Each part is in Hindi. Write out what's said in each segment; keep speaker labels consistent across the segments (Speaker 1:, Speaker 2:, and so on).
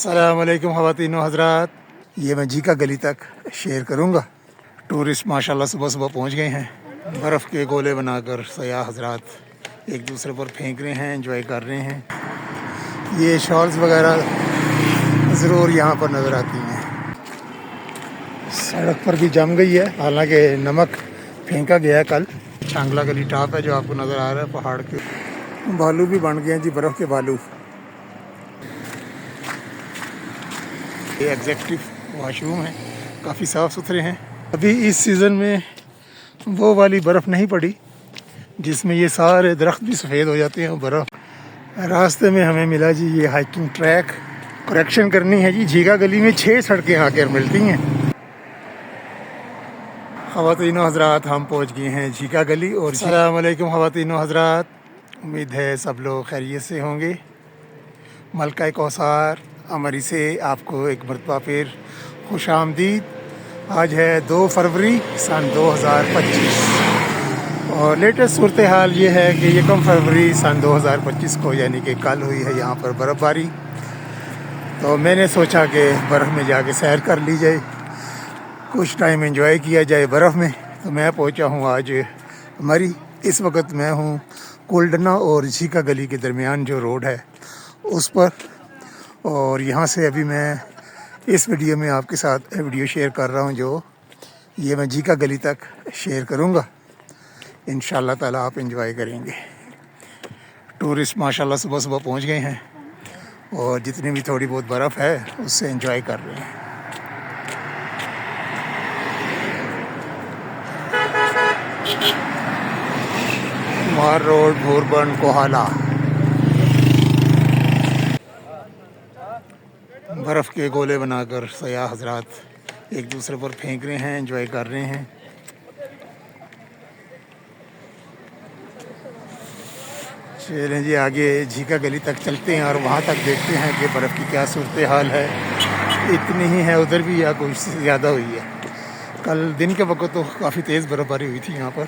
Speaker 1: अस्सलामुअलैकुम ख़वातीन व हज़रात, ये मैं झीका गली तक शेयर करूँगा। टूरिस्ट माशाल्लाह सुबह सुबह पहुँच गए हैं। बर्फ़ के गोले बनाकर सयाह हज़रात एक दूसरे पर फेंक रहे हैं, एंजॉय कर रहे हैं। ये शॉल्स वगैरह ज़रूर यहाँ पर नज़र आती हैं। सड़क पर भी जम गई है, हालांकि नमक फेंका गया है कल। छांगला गली टॉप है जो आपको नज़र आ रहा है पहाड़ के। भालू भी बन गए हैं जी, बर्फ़ के भालू। ये एग्जेक्टिव वाशरूम है, काफ़ी साफ़ सुथरे हैं। अभी इस सीज़न में वो वाली बर्फ़ नहीं पड़ी जिसमें ये सारे दरख्त भी सफ़ेद हो जाते हैं। बर्फ़ रास्ते में हमें मिला जी ये हाइकिंग ट्रैक। करेक्शन करनी है जी, झीका गली में 6 सड़कें आकर मिलती हैं। ख़वातीन व हज़रात, हम पहुँच गए हैं झीका गली। और अस्सलाम वालेकुम ख़वातीन व हज़रात, उम्मीद है सब लोग खैरियत से होंगे। मलका कौसार अमरी से आपको एक मरतबा फिर खुश आमदीद। आज है 2 फरवरी सन 2025 और लेटेस्ट सूरत हाल ये है कि 1 फरवरी सन 2025 को यानी कि कल हुई है यहाँ पर बर्फ़बारी। तो मैंने सोचा कि बर्फ़ में जाके सैर कर ली जाए, कुछ टाइम एंजॉय किया जाए बर्फ़ में। तो मैं पहुँचा हूँ आज अमरी। इस वक्त मैं हूँ कोल्डना और झीका गली के दरमियान जो रोड है उस पर, और यहाँ से अभी मैं इस वीडियो में आपके साथ वीडियो शेयर कर रहा हूँ जो ये मैं झीका गली तक शेयर करूँगा। इंशाल्लाह ताला आप एंजॉय करेंगे। टूरिस्ट माशाल्लाह सुबह सुबह पहुँच गए हैं और जितनी भी थोड़ी बहुत बर्फ़ है उससे एंजॉय कर रहे हैं। मार रोड, भूरबन, कोहाला। बर्फ़ के गोले बनाकर सयाह हज़रात एक दूसरे पर फेंक रहे हैं, एंजॉय कर रहे हैं। चलें जी, आगे झीका गली तक चलते हैं और वहाँ तक देखते हैं कि बर्फ़ की क्या सूरत हाल है। इतनी ही है उधर भी या कुछ ज़्यादा हुई है? कल दिन के वक्त तो काफ़ी तेज़ बर्फ़बारी हुई थी यहाँ पर।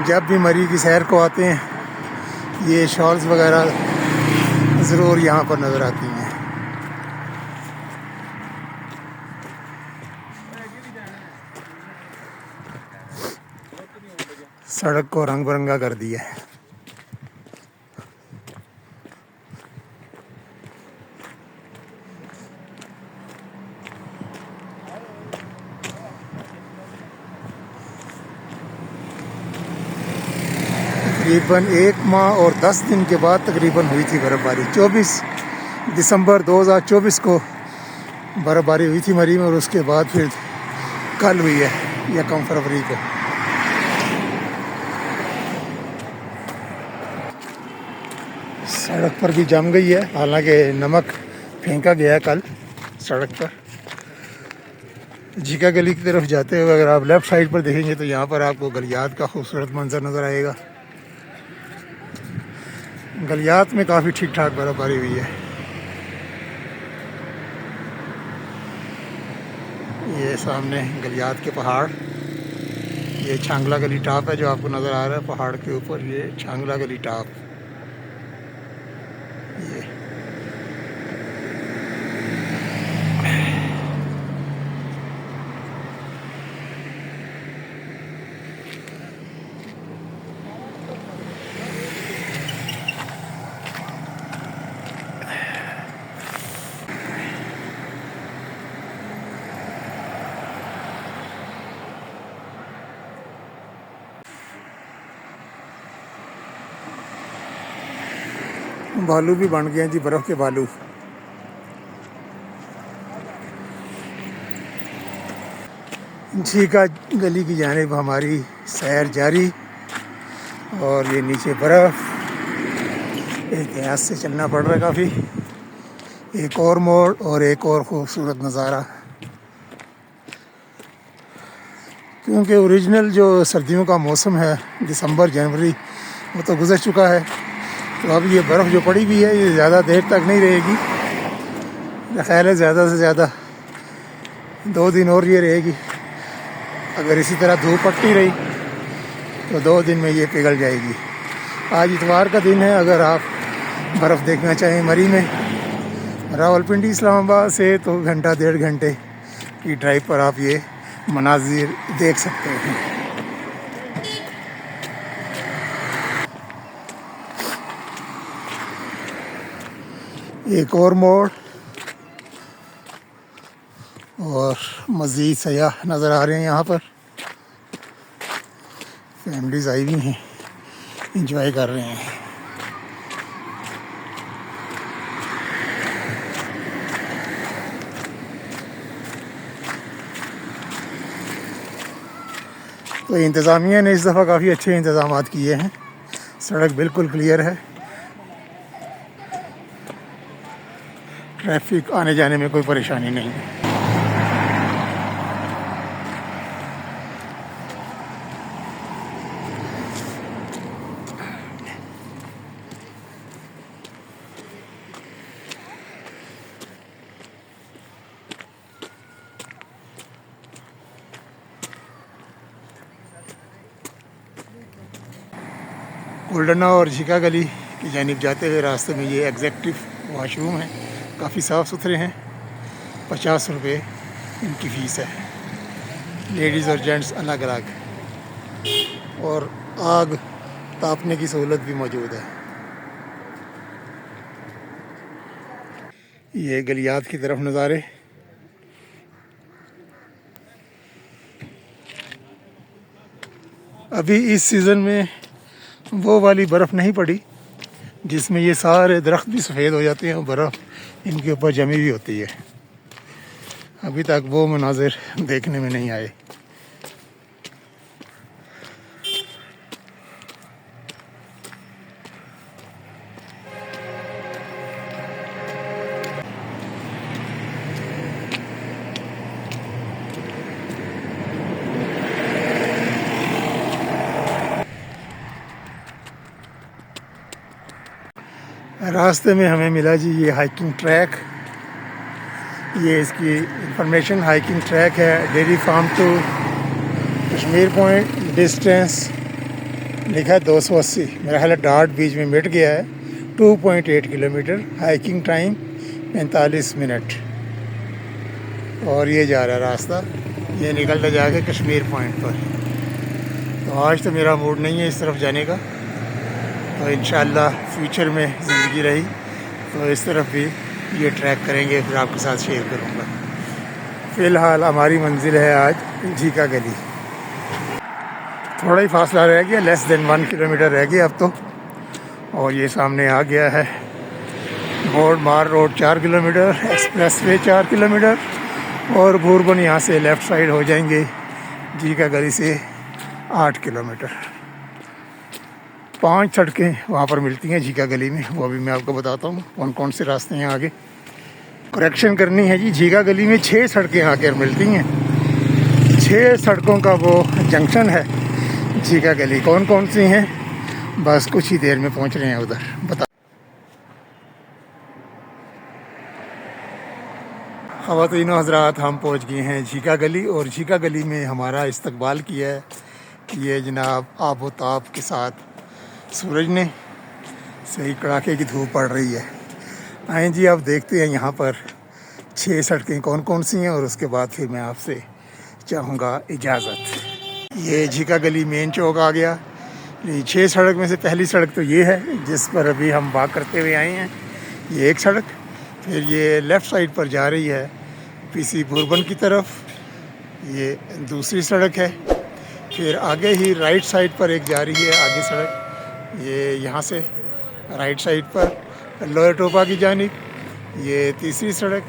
Speaker 1: जब भी मरी की सैर को आते हैं ये शॉल्स वगैरह ज़रूर यहाँ पर नज़र आती हैं। सड़क को रंग बिरंगा कर दिया है। तकरीबन 1 माह और 10 दिन के बाद तकरीबन हुई थी बर्फ़बारी। 24 दिसंबर 2024 को बर्फ़बारी हुई थी मरी में, और उसके बाद फिर कल हुई है 1 फरवरी को। सड़क पर भी जम गई है, हालांकि नमक फेंका गया है कल सड़क पर। झीका गली की तरफ जाते हुए अगर आप लेफ़्ट साइड पर देखेंगे तो यहाँ पर आपको गलियात का खूबसूरत मंजर नज़र आएगा। गलियात में काफ़ी ठीक ठाक बर्फ़बारी हुई है। ये सामने गलियात के पहाड़, ये छांगला गली टॉप है जो आपको नज़र आ रहा है पहाड़ के ऊपर। ये छांगला गली टॉप। ये भालू भी बन गए हैं जी, बर्फ़ के भालू। झीका गली की जानिब हमारी सैर जारी, और ये नीचे बर्फ़, एहतियात से चलना पड़ रहा है काफ़ी। एक और मोड़ और एक और खूबसूरत नज़ारा, क्योंकि ओरिजिनल जो सर्दियों का मौसम है दिसंबर जनवरी वो तो गुज़र चुका है। तो अब ये बर्फ़ जो पड़ी हुई है ये ज़्यादा देर तक नहीं रहेगी। मेरा ख़्याल है ज़्यादा से ज़्यादा 2 दिन और ये रहेगी। अगर इसी तरह धूप पड़ती रही तो 2 दिन में ये पिघल जाएगी। आज इतवार का दिन है। अगर आप बर्फ़ देखना चाहें मरी में रावलपिंडी इस्लामाबाद से तो घंटा 1.5 घंटे की ड्राइव पर आप ये मनाजिर देख सकते हैं। एक और मोड़ और मज़ीद सयाह नज़र आ रहे हैं। यहाँ पर फैमिलीज़ आई हुई हैं, इंजॉय कर रहे हैं। तो इंतज़ामिया ने इस दफ़ा काफ़ी अच्छे इंतज़ाम किए हैं। सड़क बिल्कुल क्लियर है, ट्रैफिक आने जाने में कोई परेशानी नहीं है। गोल्डना और झीका गली की जानिब जाते हुए रास्ते में ये एग्जेक्टिव वॉशरूम है। काफ़ी साफ़ सुथरे हैं। 50 रुपये इनकी फ़ीस है। लेडीज़ और जेंट्स अलग अलग, और आग तापने की सहूलत भी मौजूद है। ये गलियात की तरफ नज़ारे। अभी इस सीज़न में वो वाली बर्फ़ नहीं पड़ी जिसमें ये सारे दरख्त भी सफ़ेद हो जाते हैं और बर्फ़ इनके ऊपर जमी हुई होती है। अभी तक वो मनाज़िर देखने में नहीं आए। रास्ते में हमें मिला जी ये हाइकिंग ट्रैक। ये इसकी इंफॉर्मेशन, हाइकिंग ट्रैक है dairy farm to Kashmir point. Distance लिखा है 280। मेरा ख्याल है डार्ट बीच में मिट गया है। 2.8 किलोमीटर। Hiking time 45 minute. और ये जा रहा है रास्ता, ये निकलता जाके कश्मीर पॉइंट पर। तो आज तो मेरा मूड नहीं है इस तरफ जाने का, तो इंशाअल्लाह फ्यूचर में ज़िंदगी रही तो इस तरफ भी ये ट्रैक करेंगे, फिर आपके साथ शेयर करूँगा। फ़िलहाल हमारी मंजिल है आज झीका गली। थोड़ा ही फासला रह गया, लेस देन 1 किलोमीटर रह गया अब तो। और ये सामने आ गया है बोर्ड मार road 4 kilometre, express way 4 kilometre, और भूरबन यहाँ से लेफ़्ट साइड हो जाएंगे झीका गली से 8 किलोमीटर। 5 सड़कें वहाँ पर मिलती हैं झीका गली में, वो भी मैं आपको बताता हूँ कौन कौन से रास्ते हैं आगे। करेक्शन करनी है जी, झीका गली में 6 सड़कें आकर मिलती हैं। 6 सड़कों का वो जंक्शन है झीका गली। कौन कौन सी हैं, बस कुछ ही देर में पहुँच रहे हैं उधर, बता। ख़वातीन व हज़रात, हम पहुँच गए हैं झीका गली, और झीका गली में हमारा इस्तकबाल किया है ये जनाब आबो ताब के साथ सूरज ने। सही कड़ाके की धूप पड़ रही है। आएँ जी, आप देखते हैं यहाँ पर 6 सड़कें कौन कौन सी हैं, और उसके बाद फिर मैं आपसे चाहूँगा इजाज़त। ये झीका गली मेन चौक आ गया। 6 सड़क में से पहली सड़क तो ये है जिस पर अभी हम वॉक करते हुए आए हैं। ये एक सड़क, फिर ये लेफ़्ट साइड पर जा रही है पीसी भूरबन की तरफ, ये दूसरी सड़क है। फिर आगे ही राइट साइड पर एक जा रही है आगे सड़क, ये यहाँ से राइट साइड पर लोअर टोपा की जानिब। ये तीसरी सड़क।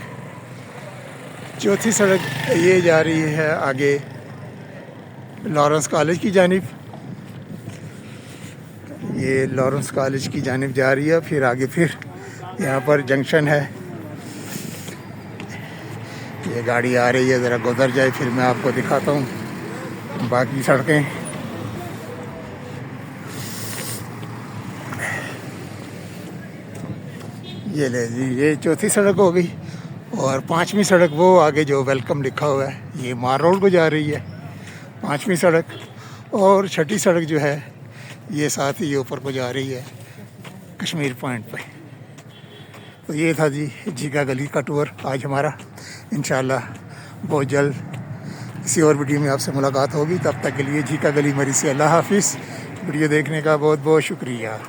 Speaker 1: चौथी सड़क ये जा रही है आगे लॉरेंस कॉलेज की जानिब, ये लॉरेंस कॉलेज की जानिब जा रही है। फिर आगे फिर यहाँ पर जंक्शन है, ये गाड़ी आ रही है, ज़रा गुजर जाए फिर मैं आपको दिखाता हूँ बाकी सड़कें। ये ले जी, ये चौथी सड़क हो गई। और 5वीं सड़क वो आगे जो वेलकम लिखा हुआ है ये मार रोड को जा रही है 5वीं सड़क, और 6ठी सड़क जो है ये साथ ही ऊपर को जा रही है कश्मीर पॉइंट पे। तो ये था जी झीका गली का टूर आज हमारा। इंशाल्लाह बहुत जल्द किसी और वीडियो में आपसे मुलाकात होगी। तब तक के लिए झीका गली मरी से अल्लाह हाफिज़। वीडियो देखने का बहुत बहुत शुक्रिया।